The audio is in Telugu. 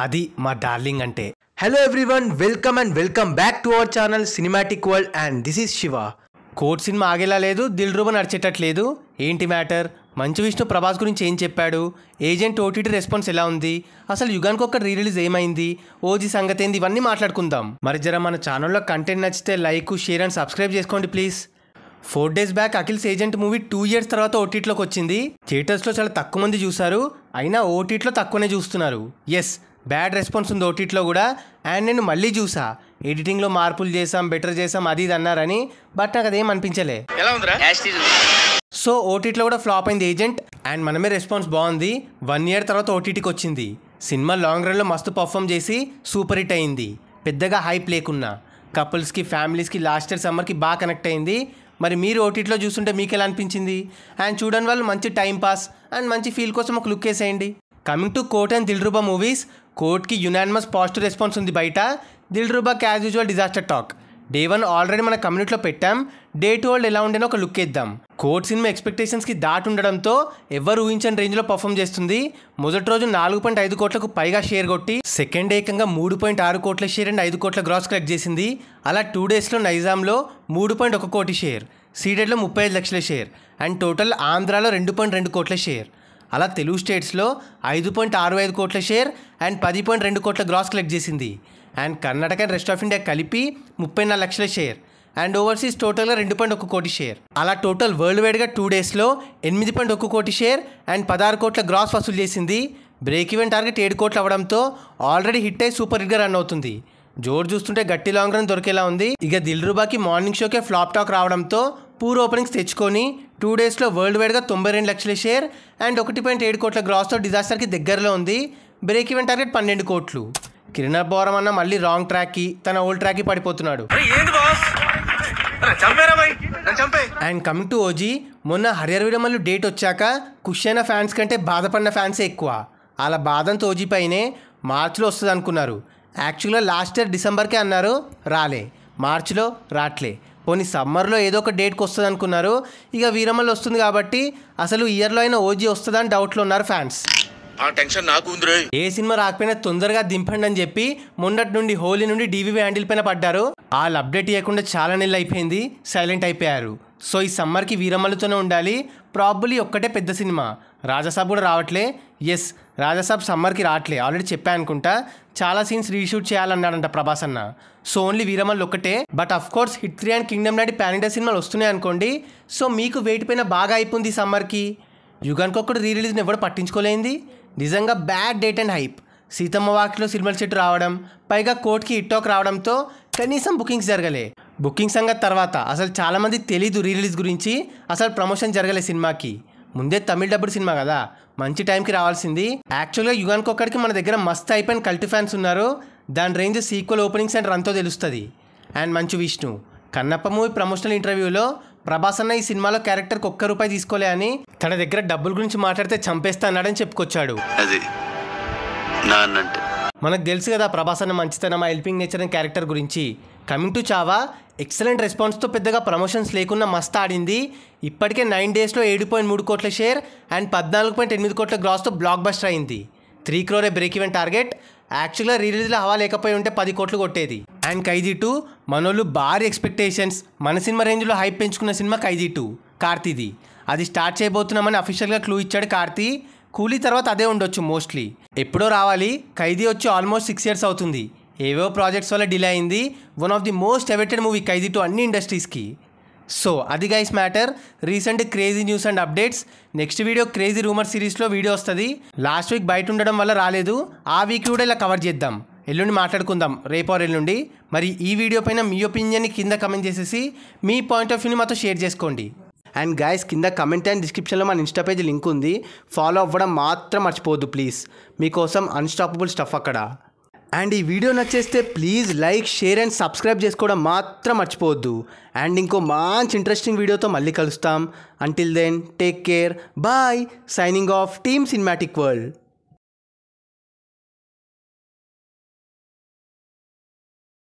అది మా డార్లింగ్ అంటే. Hello everyone, welcome back to our channel cinematic world and this is Shiva. Court cinema ఆగేలా లేదు, దిల్ రూబా నడిచేటట్లేదు. ఏంటి మ్యాటర్? మంచు విష్ణు ప్రభాస్ గురించి ఏం చెప్పాడు, ఏజెంట్ ఓటీటీ రెస్పాన్స్ ఎలా ఉంది, అసలు యుగానికి ఒక్క రీ రిలీజ్ ఏమైంది, ఓజీ సంగతి ఏంది, ఇవన్నీ మాట్లాడుకుందాం. మరి జర మన ఛానల్లో కంటెంట్ నచ్చితే లైక్, షేర్ అండ్ సబ్స్క్రైబ్ చేసుకోండి please. 4 days back Akhil's agent movie 2 years తర్వాత ఓటీటీలోకి వచ్చింది. థియేటర్స్లో చాలా తక్కువ మంది చూసారు, అయినా ఓటీటీలో తక్కువనే చూస్తున్నారు. ఎస్, బ్యాడ్ రెస్పాన్స్ ఉంది ఓటీటీలో కూడా. అండ్ నేను మళ్ళీ చూసా, ఎడిటింగ్లో మార్పులు చేసాం, బెటర్ చేసాం, అది ఇది అన్నారని. బట్ నాకు అదేం అనిపించలే. సో ఓటీటీలో కూడా ఫ్లాప్ అయింది ఏజెంట్. అండ్ మనమే రెస్పాన్స్ బాగుంది. 1 year తర్వాత ఓటీటీకి వచ్చింది. సినిమా లాంగ్ రన్లో మస్తు పర్ఫామ్ చేసి సూపర్ హిట్ అయింది. పెద్దగా హైప్ లేకున్నా కపుల్స్కి, ఫ్యామిలీస్కి లాస్ట్ ఇయర్ సమ్మర్కి బాగా కనెక్ట్ అయింది. మరి మీరు ఓటీటీలో చూస్తుంటే మీకు ఎలా అనిపించింది? అండ్ చూడని వాళ్ళు మంచి టైం పాస్ అండ్ మంచి ఫీల్ కోసం ఒక లుక్ వేసేయండి. Coming to Court and Dil Ruba movies, కోర్ట్కి యునానిమస్ పాజిటివ్ రెస్పాన్స్ ఉంది బయట. దిల్ రూబాకి as usual disaster talk. Day 1 already మన కమ్యూనిటీలో పెట్టాం. Day 2 ఎలా ఉండేనో ఒక లుక్ వేద్దాం. కోర్ట్ సినిమా ఎక్స్పెక్టేషన్స్కి దాటి ఉండడంతో ఎవరు ఊహించని రేంజ్లో పర్ఫామ్ చేస్తుంది. మొదటి రోజు 4.5 కోట్లకు పైగా షేర్ కొట్టి, సెకండ్ డే ఏకంగా 3.6 కోట్ల షేర్ అండ్ 5 కోట్ల గ్రాస్ కలెక్ట్ చేసింది. అలా 2 daysలో నైజాంలో 3.1 కోటి షేర్, సీడెడ్లో 35 లక్షల షేర్ అండ్ టోటల్ ఆంధ్రాలో 2.2 కోట్ల షేర్. అలా తెలుగు స్టేట్స్లో 5.65 కోట్ల షేర్ అండ్ 10.2 కోట్ల గ్రాస్ కలెక్ట్ చేసింది. And Karnataka and rest of India కలిపి 34 లక్షల షేర్ అండ్ ఓవర్సీస్ టోటల్గా 2.1 కోటి షేర్. అలా టోటల్ వరల్డ్ వైడ్గా 2 daysలో 8.1 కోటి షేర్ అండ్ 16 కోట్ల గ్రాస్ వసూలు చేసింది. బ్రేక్ ఈవెన్ టార్గెట్ 7 కోట్లు అవ్వడంతో ఆల్రెడీ హిట్ అయి సూపర్ హిట్గా రన్ అవుతుంది. జోరు చూస్తుంటే గట్టి లాంగ్ రన్ దొరికేలా ఉంది. ఇక దిల్ రూబాకి మార్నింగ్ షోకే ఫ్లాప్ టాక్ రావడంతో పూర్ ఓపెనింగ్స్ తెచ్చుకొని 2 daysలో వరల్డ్ వైడ్గా 92 లక్షల షేర్ అండ్ 1.7 కోట్ల గ్రాస్తో డిజాస్టర్కి దగ్గరలో ఉంది. బ్రేక్ ఈవెన్ టార్గెట్ 12 కోట్లు. కిరణ్ బోరం అన్న మళ్ళీ రాంగ్ ట్రాక్కి, తన ఓల్డ్ ట్రాక్కి పడిపోతున్నాడు. అండ్ కమింగ్ టు ఓజీ, మొన్న హరియర్ వీరమల్లు డేట్ వచ్చాక ఖుష్ అయిన ఫ్యాన్స్ కంటే బాధపడిన ఫ్యాన్సే ఎక్కువ. అలా బాధంతో ఓజీ పైనే మార్చిలో వస్తుంది అనుకున్నారు. యాక్చువల్గా లాస్ట్ ఇయర్ డిసెంబర్కే అన్నారు, రాలే. మార్చిలో రాట్లే. పోనీ సమ్మర్లో ఏదో ఒక డేట్కి వస్తుంది అనుకున్నారు. ఇక వీరమల్లు వస్తుంది కాబట్టి అసలు ఇయర్లో అయినా ఓజీ వస్తుందని డౌట్లో ఉన్నారు ఫ్యాన్స్. ఏ సినిమా రాకపోయినా తొందరగా దింపండి అని చెప్పి మొన్నటి నుండి హోలీ నుండి డీవీవీ హ్యాండిల్ పైన పడ్డారు. వాళ్ళు అప్డేట్ ఇవ్వకుండా చాలా నెలలు అయిపోయింది, సైలెంట్ అయిపోయారు. సో ఈ సమ్మర్కి వీరమల్లుతోనే ఉండాలి. ప్రాబబ్లీ ఒక్కటే పెద్ద సినిమా, రాజాసాబ్ కూడా రావట్లే. ఎస్, రాజాసాబ్ సమ్మర్కి రావట్లే, ఆల్రెడీ చెప్పా అనుకుంటా. చాలా సీన్స్ రీషూట్ చేయాలన్నాడంట ప్రభాస్ అన్న. సో ఓన్లీ వీరమల్లు ఒక్కటే. But of course hit 3 and Kingdom లాంటి పాన్ ఇండియా సినిమాలు వస్తున్నాయి అనుకోండి. సో మీకు వెయిట్ పైన బాగా అయిపోయింది సమ్మర్కి. యుగానికి ఒక్కటి రీ రిలీజ్ని ఎవరు పట్టించుకోలేంది. నిజంగా bad date and hype. Seethamma Vakitlo సినిమాల సెట్ రావడం, పైగా కోర్ట్కి హిట్ టాక్ రావడంతో కనీసం బుకింగ్స్ జరగలే. బుకింగ్ సంగతి తర్వాత అసలు చాలామంది తెలీదు రీ రిలీజ్ గురించి. అసలు ప్రమోషన్ జరగలే సినిమాకి. ముందే తమిళ డబ్బుడు సినిమా కదా, మంచి టైంకి రావాల్సింది. యాక్చువల్గా యుగానికి ఒక్కడికి మన దగ్గర మస్త్ అయిపోయిన కల్ట్ ఫ్యాన్స్ ఉన్నారు. దాని రేంజ్ సీక్వెల్ ఓపెనింగ్స్ అండ్ రన్తో తెలుస్తుంది. And Manchu Vishnu Kannappa movie promotional ఇంటర్వ్యూలో ప్రభాస్ అన్న ఈ సినిమాలో క్యారెక్టర్కి ₹1 తీసుకోలే అని, తన దగ్గర డబ్బుల గురించి మాట్లాడితే చంపేస్తా అన్నాడని చెప్పుకొచ్చాడు. మనకు తెలుసు కదా ప్రభాస్ అన్న మంచితనం, హెల్పింగ్ నేచర్ అండ్ క్యారెక్టర్ గురించి. కమింగ్ టు చావా, ఎక్సలెంట్ రెస్పాన్స్తో పెద్దగా ప్రమోషన్స్ లేకున్నా మస్త్ ఆడింది. ఇప్పటికే 9 daysలో 7.3 కోట్ల షేర్ అండ్ 14.8 కోట్ల గ్రాస్తో బ్లాక్ బస్టర్ అయింది. 3 crore బ్రేక్ ఈవెన్ టార్గెట్. యాక్చువల్గా రీ రిలీజ్లో హవా లేకపోయి ఉంటే 10 కోట్లు కొట్టేది. అండ్ ఖైదీ 2, మనోళ్ళు భారీ ఎక్స్పెక్టేషన్స్, మన సినిమా రేంజ్లో హైప్ పెంచుకున్న సినిమా ఖైదీ 2 కార్తీది. అది స్టార్ట్ చేయబోతున్నామని అఫీషియల్గా క్లూ ఇచ్చాడు కార్తీ. కూలీ తర్వాత అదే ఉండొచ్చు మోస్ట్లీ. ఎప్పుడో రావాలి, ఖైదీ వచ్చి ఆల్మోస్ట్ 6 years అవుతుంది. ఏవో ప్రాజెక్ట్స్ వల్ల డిలే అయింది. One of the most awaited movie Khaidi 2 అన్ని ఇండస్ట్రీస్కి. సో అది guys matter. Recent crazy news and updates. Next video crazy rumour సిరీస్లో వీడియో వస్తుంది. లాస్ట్ వీక్ బయట ఉండడం వల్ల రాలేదు. ఆ వీక్ కూడా ఇలా కవర్ చేద్దాం. ఎల్లుండి మాట్లాడుకుందాం, రేపు ఆర్ ఎల్లుండి. మరి ఈ వీడియో పైన మీ ఒపీనియన్ని కింద కమెంట్ చేసేసి మీ పాయింట్ ఆఫ్ వ్యూని మాతో షేర్ చేసుకోండి. అండ్ గైస్, కింద కమెంట్ అండ్ డిస్క్రిప్షన్లో మన ఇన్స్టా పేజ్ లింక్ ఉంది, ఫాలో అవ్వడం మాత్రం మర్చిపోవద్దు ప్లీజ్. మీకోసం అన్స్టాపబుల్ స్టఫ్ అక్కడ. అండ్ ఈ వీడియో నచ్చేస్తే please like, share and subscribe చేసుకోవడం మాత్రం మర్చిపోవద్దు. అండ్ ఇంకో మంచి ఇంట్రెస్టింగ్ వీడియోతో మళ్ళీ కలుస్తాం. Until then take care, bye. Signing off team cinematic world.